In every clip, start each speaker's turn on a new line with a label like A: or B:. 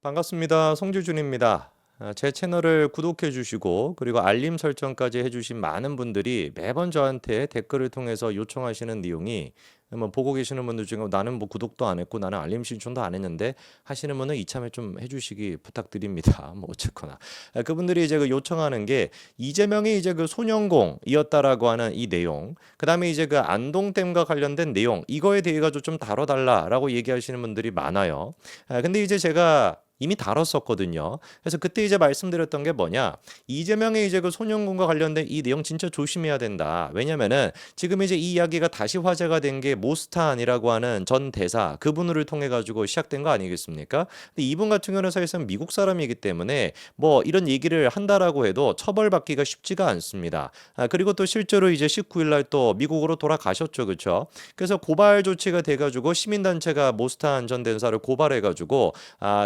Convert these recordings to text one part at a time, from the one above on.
A: 반갑습니다. 송지준입니다. 제 채널을 구독해 주시고 그리고 알림 설정까지 해 주신 많은 분들이 매번 저한테 댓글을 통해서 요청하시는 내용이 뭐 보고 계시는 분들 중에 "나는 뭐 구독도 안 했고 나는 알림 신청도 안 했는데." 하시는 분은 이참에 좀 해 주시기 부탁드립니다. 뭐 어쨌거나. 그분들이 이제 요청하는 게 이재명이 이제 소년공이었다라고 하는 이 내용, 그다음에 이제 안동댐과 관련된 내용, 이거에 대해 가지고 좀 다뤄 달라라고 얘기하시는 분들이 많아요. 근데 이제 제가 이미 다뤘었거든요. 그래서 그때 이제 말씀드렸던 게 뭐냐, 이재명의 이제 소년공과 관련된 이 내용 진짜 조심해야 된다. 왜냐면은 지금 이제 이 이야기가 다시 화제가 된 게 모스탄이라고 하는 전 대사, 그분을 통해 가지고 시작된 거 아니겠습니까? 근데 이분 같은 경우는 사실상 미국 사람이기 때문에 뭐 이런 얘기를 한다라고 해도 처벌받기가 쉽지가 않습니다. 그리고 또 실제로 이제 19일 날 또 미국으로 돌아가셨죠. 그렇죠? 그래서 고발 조치가 돼 가지고 시민단체가 모스탄 전 대사를 고발해 가지고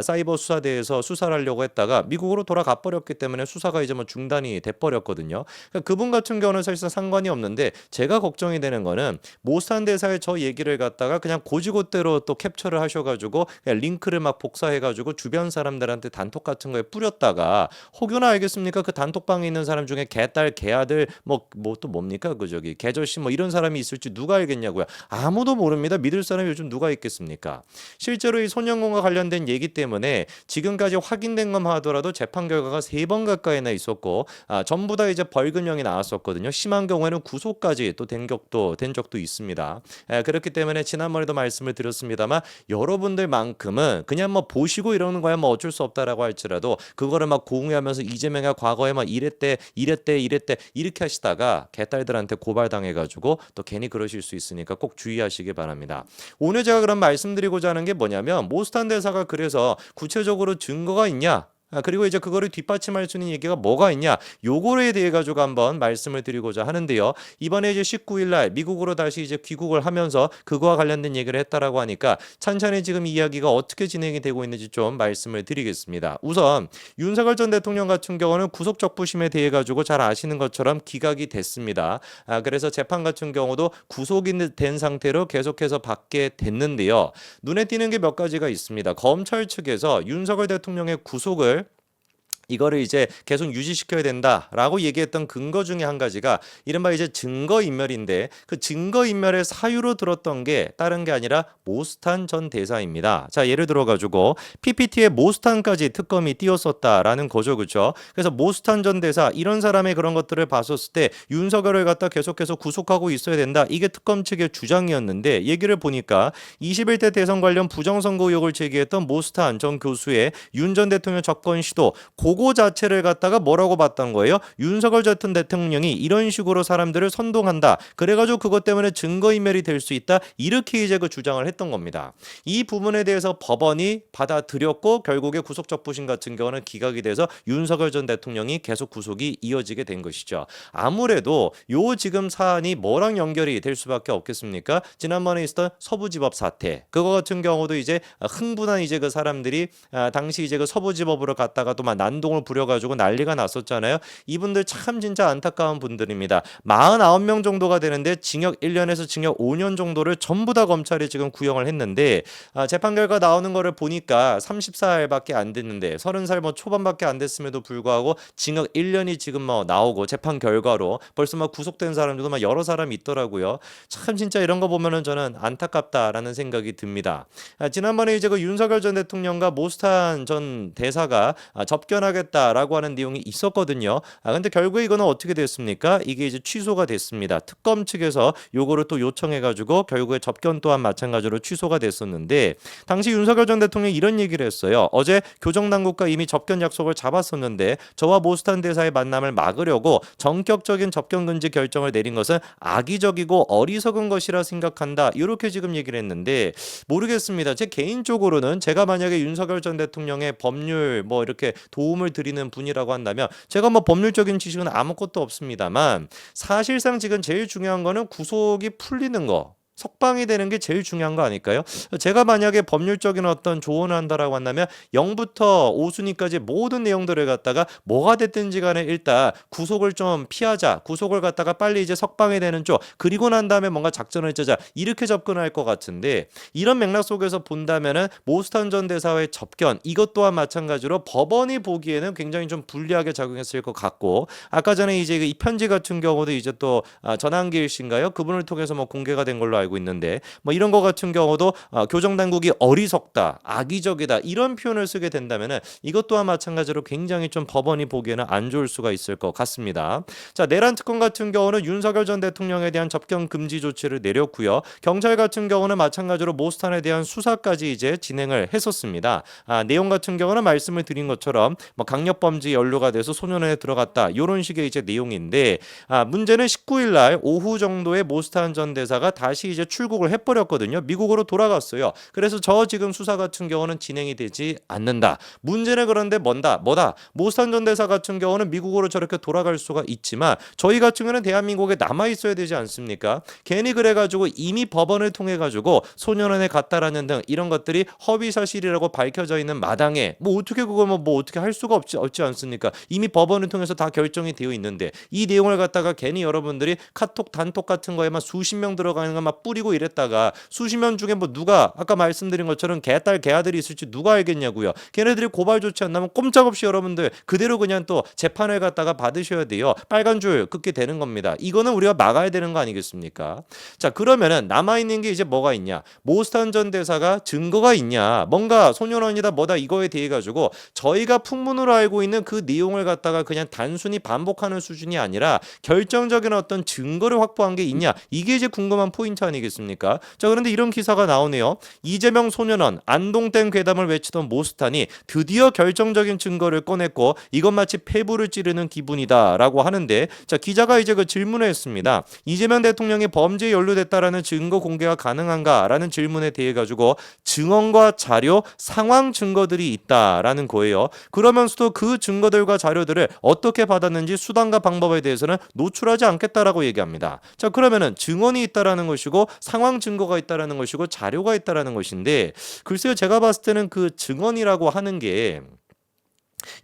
A: 사이버 수사대에서 수사를 하려고 했다가 미국으로 돌아가 버렸기 때문에 수사가 이제 뭐 중단이 돼 버렸거든요. 그러니까 그분 같은 경우는 사실상 상관이 없는데, 제가 걱정이 되는 거는 모스탄 대사의 저 얘기를 갖다가 그냥 고지고대로 또 캡처를 하셔 가지고 그냥 링크를 막 복사해 가지고 주변 사람들한테 단톡 같은 거에 뿌렸다가, 혹여나 알겠습니까? 그 단톡방에 있는 사람 중에 개딸, 개아들 뭐 또 뭡니까? 그 저기 개저씨 뭐 이런 사람이 있을지 누가 알겠냐고요. 아무도 모릅니다. 믿을 사람이 요즘 누가 있겠습니까? 실제로 이 소년공과 관련된 얘기 때문에 지금까지 확인된 것만 하더라도 재판 결과가 3번 가까이나 있었고, 전부 다 이제 벌금형이 나왔었거든요. 심한 경우에는 구속까지 또 된 적도 있습니다. 그렇기 때문에 지난번에도 말씀을 드렸습니다만, 여러분들만큼은 그냥 뭐 보시고 이러는 거야 뭐 어쩔 수 없다라고 할지라도 그거를 막 공유하면서 이재명이 과거에 막 이랬대 이렇게 하시다가 개딸들한테 고발당해가지고 또 괜히 그러실 수 있으니까 꼭 주의하시기 바랍니다. 오늘 제가 그럼 말씀드리고자 하는 게 뭐냐면, 모스탄 대사가 그래서 구체적으로 증거가 있냐? 그리고 이제 그거를 뒷받침할 수 있는 얘기가 뭐가 있냐? 요거에 대해 가지고 한번 말씀을 드리고자 하는데요. 이번에 이제 19일 날 미국으로 다시 이제 귀국을 하면서 그거와 관련된 얘기를 했다라고 하니까 찬찬히 지금 이야기가 어떻게 진행이 되고 있는지 좀 말씀을 드리겠습니다. 우선 윤석열 전 대통령 같은 경우는 구속 적부심에 대해 가지고 잘 아시는 것처럼 기각이 됐습니다. 그래서 재판 같은 경우도 구속이 된 상태로 계속해서 받게 됐는데요. 눈에 띄는 게 몇 가지가 있습니다. 검찰 측에서 윤석열 대통령의 구속을 이거를 이제 계속 유지시켜야 된다라고 얘기했던 근거 중에 한 가지가 이른바 이제 증거인멸인데, 그 증거인멸의 사유로 들었던 게 다른 게 아니라 모스탄 전 대사입니다. 자, 예를 들어 가지고 PPT에 모스탄까지 특검이 띄었었다라는 거죠. 그렇죠? 그래서 모스탄 전 대사 이런 사람의 그런 것들을 봤었을 때 윤석열을 갖다 계속해서 구속하고 있어야 된다. 이게 특검 측의 주장이었는데, 얘기를 보니까 21대 대선 관련 부정선거 의혹을 제기했던 모스탄 전 교수의 윤 전 대통령 접견 시도, 그거 자체를 갖다가 뭐라고 봤던 거예요? 윤석열 전 대통령이 이런 식으로 사람들을 선동한다. 그래가지고 그것 때문에 증거인멸이 될 수 있다. 이렇게 이제 그 주장을 했던 겁니다. 이 부분에 대해서 법원이 받아들였고 결국에 구속적부심 같은 경우는 기각이 돼서 윤석열 전 대통령이 계속 구속이 이어지게 된 것이죠. 아무래도 요 지금 사안이 뭐랑 연결이 될 수밖에 없겠습니까? 지난번에 있었던 서부지법 사태. 그거 같은 경우도 이제 흥분한 이제 그 사람들이 당시 이제 그 서부지법으로 갔다가 또 막 난동을 부려가지고 난리가 났었잖아요. 이분들 참 진짜 안타까운 분들입니다. 49명 정도가 되는데 징역 1년에서 징역 5년 정도를 전부 다 검찰이 지금 구형을 했는데, 재판 결과 나오는 거를 보니까 34살밖에 안 됐는데 30살 뭐 초반밖에 안 됐음에도 불구하고 징역 1년이 지금 뭐 나오고 재판 결과로 벌써 막 구속된 사람들도 막 여러 사람이 있더라고요. 참 진짜 이런 거 보면은 저는 안타깝다라는 생각이 듭니다. 지난번에 이제 그 윤석열 전 대통령과 모스탄 전 대사가 접견하겠다라고 하는 내용이 있었거든요. 근데 결국에 이거는 어떻게 됐습니까? 이게 이제 취소가 됐습니다. 특검 측에서 요거를 또 요청해가지고 결국에 접견 또한 마찬가지로 취소가 됐었는데, 당시 윤석열 전 대통령이 이런 얘기를 했어요. 어제 교정당국과 이미 접견 약속을 잡았었는데 저와 모스탄 대사의 만남을 막으려고 전격적인 접견 금지 결정을 내린 것은 악의적이고 어리석은 것이라 생각한다. 이렇게 지금 얘기를 했는데, 모르겠습니다. 제 개인적으로는 제가 만약에 윤석열 전 대통령의 법률 뭐 이렇게 도움을 드리는 분이라고 한다면, 제가 뭐 법률적인 지식은 아무것도 없습니다만 사실상 지금 제일 중요한 거는 구속이 풀리는 거. 석방이 되는 게 제일 중요한 거 아닐까요? 제가 만약에 법률적인 어떤 조언을 한다라고 한다면 0부터 5순위까지 모든 내용들을 갖다가 뭐가 됐든지 간에 일단 구속을 좀 피하자. 구속을 갖다가 빨리 이제 석방이 되는 쪽. 그리고 난 다음에 뭔가 작전을 짜자. 이렇게 접근할 것 같은데 이런 맥락 속에서 본다면은 모스탄 전 대사의 접견 이것 또한 마찬가지로 법원이 보기에는 굉장히 좀 불리하게 작용했을 것 같고 아까 전에 이제 이 편지 같은 경우도 이제 또 전한길 씨인가요? 그분을 통해서 뭐 공개가 된 걸로 알고 있는데 뭐 이런 거 같은 경우도 교정 당국이 어리석다, 악의적이다 이런 표현을 쓰게 된다면은 이것 또한 마찬가지로 굉장히 좀 법원이 보기에는 안 좋을 수가 있을 것 같습니다. 자, 내란 특검 같은 경우는 윤석열 전 대통령에 대한 접견 금지 조치를 내렸고요. 경찰 같은 경우는 마찬가지로 모스탄에 대한 수사까지 이제 진행을 했었습니다. 내용 같은 경우는 말씀을 드린 것처럼 뭐 강력범죄 연루가 돼서 소년원에 들어갔다 이런 식의 이제 내용인데 문제는 19일 날 오후 정도에 모스탄 전 대사가 다시 이제 출국을 해버렸거든요. 미국으로 돌아갔어요. 그래서 저 지금 수사 같은 경우는 진행이 되지 않는다. 문제는 그런데 뭐다? 모스탄 전 대사 같은 경우는 미국으로 저렇게 돌아갈 수가 있지만 저희 같은 경우는 대한민국에 남아 있어야 되지 않습니까? 괜히 그래가지고 이미 법원을 통해 가지고 소년원에 갔다라는 등 이런 것들이 허위 사실이라고 밝혀져 있는 마당에 뭐 어떻게 그걸 뭐 어떻게 할 수가 없지 않습니까? 이미 법원을 통해서 다 결정이 되어 있는데 이 내용을 갖다가 괜히 여러분들이 카톡 단톡 같은 거에만 수십 명 들어가는 거 막 뿌리고 이랬다가 수십 명 중에 뭐 누가 아까 말씀드린 것처럼 개딸 개아들이 있을지 누가 알겠냐고요. 걔네들이 고발 조치 안 나면 꼼짝없이 여러분들 그대로 그냥 또 재판을 갖다가 받으셔야 돼요. 빨간 줄 긋게 되는 겁니다. 이거는 우리가 막아야 되는 거 아니겠습니까? 자, 그러면은 남아있는 게 이제 뭐가 있냐? 모스탄 전 대사가 증거가 있냐? 뭔가 소년원이다 뭐다 이거에 대해 가지고 저희가 풍문으로 알고 있는 그 내용을 갖다가 그냥 단순히 반복하는 수준이 아니라 결정적인 어떤 증거를 확보한 게 있냐? 이게 이제 궁금한 포인트 아니겠습니까? 자, 그런데 이런 기사가 나오네요. 이재명 소년원 안동댐 괴담을 외치던 모스탄이 드디어 결정적인 증거를 꺼냈고 이건 마치 폐부를 찌르는 기분이다라고 하는데 자, 기자가 이제 그 질문을 했습니다. 이재명 대통령이 범죄에 연루됐다라는 증거 공개가 가능한가라는 질문에 대해 가지고 증언과 자료, 상황 증거들이 있다라는 거예요. 그러면서도 그 증거들과 자료들을 어떻게 받았는지 수단과 방법에 대해서는 노출하지 않겠다라고 얘기합니다. 자, 그러면은 증언이 있다라는 것이고 상황 증거가 있다라는 것이고 자료가 있다라는 것인데 글쎄요, 제가 봤을 때는 그 증언이라고 하는 게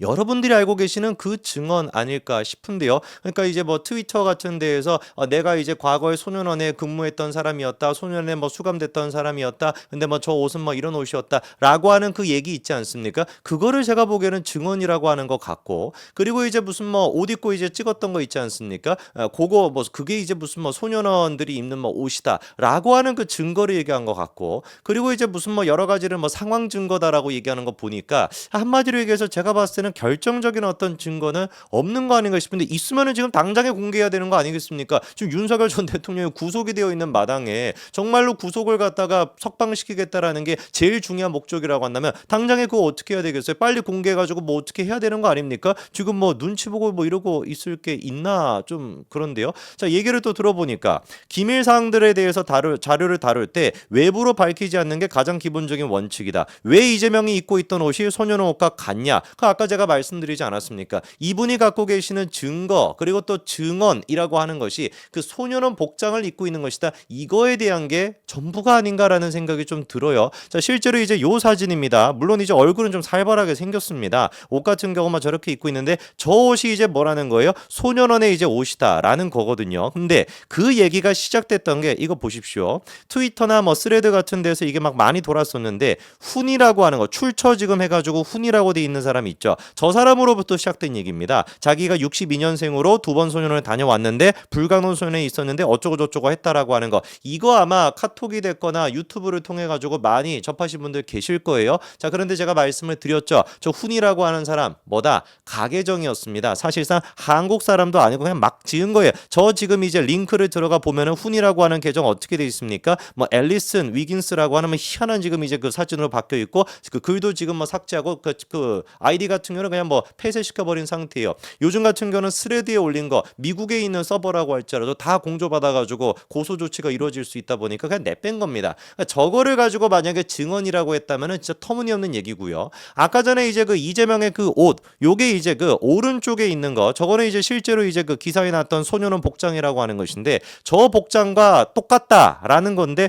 A: 여러분들이 알고 계시는 그 증언 아닐까 싶은데요. 그러니까 이제 뭐 트위터 같은 데에서 내가 이제 과거에 소년원에 근무했던 사람이었다. 소년원에 뭐 수감됐던 사람이었다. 근데 뭐 저 옷은 뭐 이런 옷이었다라고 하는 그 얘기 있지 않습니까? 그거를 제가 보기에는 증언이라고 하는 것 같고 그리고 이제 무슨 뭐 옷 입고 이제 찍었던 거 있지 않습니까? 그거 뭐 그게 이제 무슨 뭐 소년원들이 입는 뭐 옷이다라고 하는 그 증거를 얘기한 것 같고 그리고 이제 무슨 뭐 여러 가지를 뭐 상황 증거다라고 얘기하는 거 보니까 한마디로 얘기해서 제가 봤을 때는 결정적인 어떤 증거는 없는 거 아닌가 싶은데 있으면은 지금 당장에 공개해야 되는 거 아니겠습니까? 지금 윤석열 전 대통령이 구속이 되어 있는 마당에 정말로 구속을 갖다가 석방시키겠다라는 게 제일 중요한 목적이라고 한다면 당장에 그거 어떻게 해야 되겠어요? 빨리 공개해가지고 뭐 어떻게 해야 되는 거 아닙니까? 지금 뭐 눈치 보고 뭐 이러고 있을 게 있나 좀 그런데요. 자, 얘기를 또 들어보니까 기밀 사항들에 대해서 자료를 다룰 때 외부로 밝히지 않는 게 가장 기본적인 원칙이다. 왜 이재명이 입고 있던 옷이 소년원 옷과 같냐? 아까 제가 말씀드리지 않았습니까? 이분이 갖고 계시는 증거 그리고 또 증언이라고 하는 것이 그 소년원 복장을 입고 있는 것이다. 이거에 대한 게 전부가 아닌가라는 생각이 좀 들어요. 자, 실제로 이제 요 사진입니다. 물론 이제 얼굴은 좀 살벌하게 생겼습니다. 옷 같은 경우만 저렇게 입고 있는데 저 옷이 이제 뭐라는 거예요? 소년원의 이제 옷이다라는 거거든요. 근데 그 얘기가 시작됐던 게 이거 보십시오. 트위터나 뭐 스레드 같은 데서 이게 막 많이 돌았었는데 훈이라고 하는 거 출처 지금 해가지고 훈이라고 돼 있는 사람이 있죠. 저 사람으로부터 시작된 얘기입니다. 자기가 62년생으로 두 번 소년원에 다녀왔는데 불가능 소년에 있었는데 어쩌고 저쩌고 했다라고 하는 거. 이거 아마 카톡이 됐거나 유튜브를 통해 가지고 많이 접하신 분들 계실 거예요. 자, 그런데 제가 말씀을 드렸죠. 저 훈이라고 하는 사람 뭐다? 가계정이었습니다. 사실상 한국 사람도 아니고 그냥 막 지은 거예요. 저 지금 이제 링크를 들어가 보면은 훈이라고 하는 계정 어떻게 돼 있습니까? 뭐 앨리슨 위긴스라고 하는 희한한 지금 이제 그 사진으로 바뀌어 있고 그 글도 지금 뭐 삭제하고 그 아이디가 같은 경우는 그냥 뭐 폐쇄시켜버린 상태예요. 요즘 같은 경우는 스레드에 올린 거 미국에 있는 서버라고 할지라도 다 공조받아가지고 고소 조치가 이루어질 수 있다 보니까 그냥 내뺀 겁니다. 그러니까 저거를 가지고 만약에 증언이라고 했다면은 진짜 터무니없는 얘기고요. 아까 전에 이제 그 이재명의 그 옷, 요게 이제 그 오른쪽에 있는 거, 저거는 이제 실제로 이제 그 기사에 나왔던 소년원 복장이라고 하는 것인데 저 복장과 똑같다라는 건데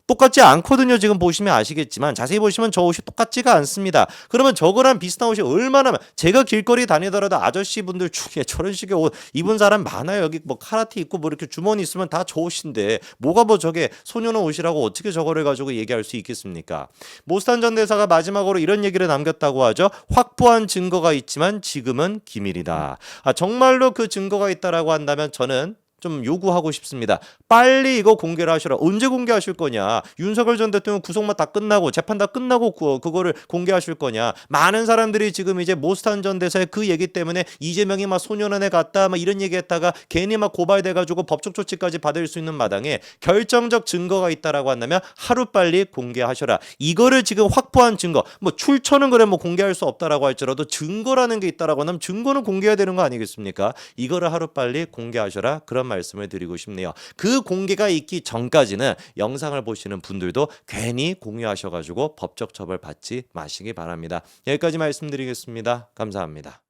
A: 똑같지 않거든요. 지금 보시면 아시겠지만 자세히 보시면 저 옷이 똑같지가 않습니다. 그러면 저거랑 비슷한 옷이 얼마나 제가 길거리 다니더라도 아저씨분들 중에 저런 식의 옷 입은 사람 많아요. 여기 뭐 카라티 입고 뭐 이렇게 주머니 있으면 다 저 옷인데 뭐가 뭐 저게 소년원 옷이라고 어떻게 저거를 가지고 얘기할 수 있겠습니까? 모스탄 전 대사가 마지막으로 이런 얘기를 남겼다고 하죠. 확보한 증거가 있지만 지금은 기밀이다. 정말로 그 증거가 있다라고 한다면 저는 좀 요구하고 싶습니다. 빨리 이거 공개를 하시라. 언제 공개하실 거냐? 윤석열 전 대통령 구속만 다 끝나고 재판 다 끝나고 그거를 공개하실 거냐? 많은 사람들이 지금 이제 모스탄 전 대사의 그 얘기 때문에 이재명이 막 소년원에 갔다 막 이런 얘기했다가 괜히 막 고발돼가지고 법적 조치까지 받을 수 있는 마당에 결정적 증거가 있다라고 한다면 하루빨리 공개하셔라. 이거를 지금 확보한 증거, 뭐 출처는 그래 뭐 공개할 수 없다라고 할지라도 증거라는 게 있다라고 하면 증거는 공개해야 되는 거 아니겠습니까? 이거를 하루빨리 공개하셔라. 그런 말씀을 드리고 싶네요. 그 공개가 있기 전까지는 영상을 보시는 분들도 괜히 공유하셔가지고 법적 처벌 받지 마시기 바랍니다. 여기까지 말씀드리겠습니다. 감사합니다.